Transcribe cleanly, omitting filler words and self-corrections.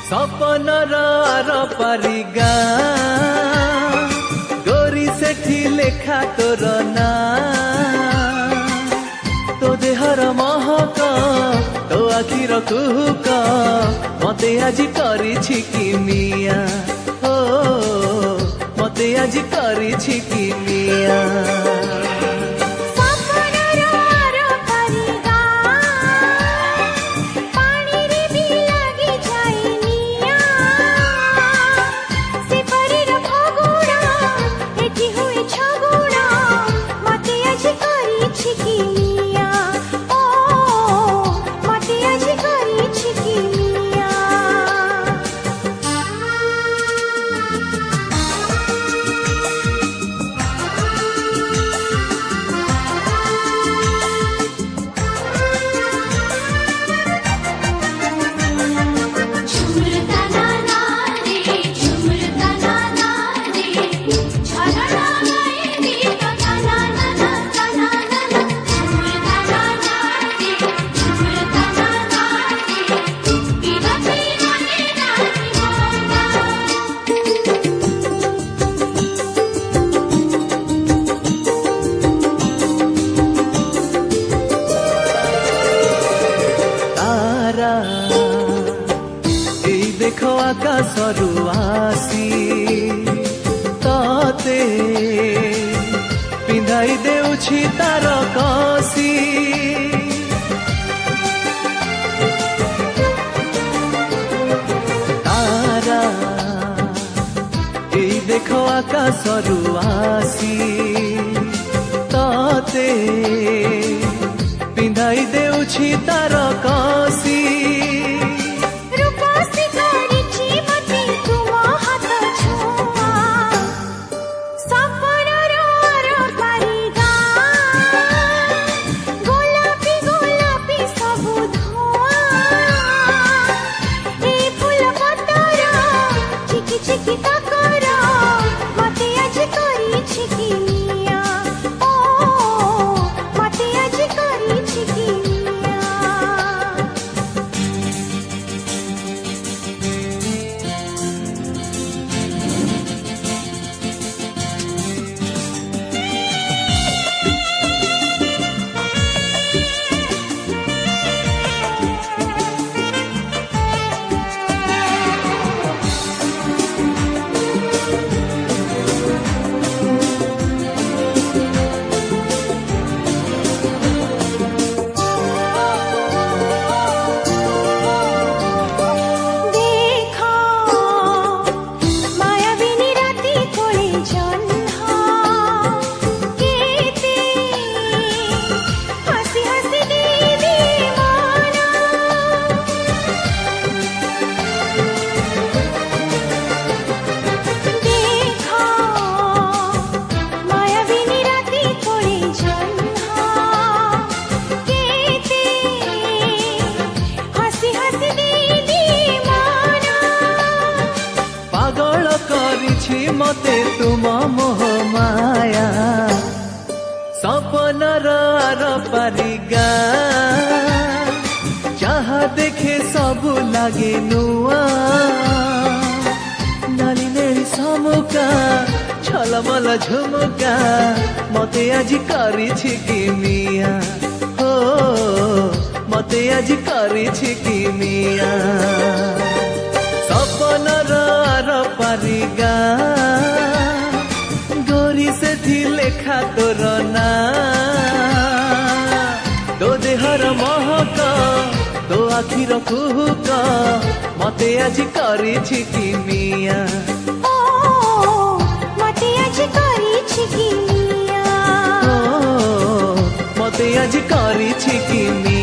सपनर are पारिगा गोरी सेठी लेखा तोर ना तो देहर महक तो आखिर कुहुक मते आज करिछि किमिया हो मते आज करिछि किमिया देखो आकाशरू आसी तते पिंधाई देउछि तार कसी तारा एई देखो आकाशरू आसी तते पिंधाई देउछि तार कसी मते तुम मोह माया सपनर आर पारिगा जहाँ देखे सबु लागे नुआ नाली नेली समुका छलमल झुमुका मते आज करिछि किमिया हो मते आज करिछि किमिया सपनर आर पारिगा गोरी सेठी लेखा तोर ना तो देहर महक तो आखिर कुहुक मते आज करिछि किमिया मते आज करिछि किमिया मते आज करिछि किमिया।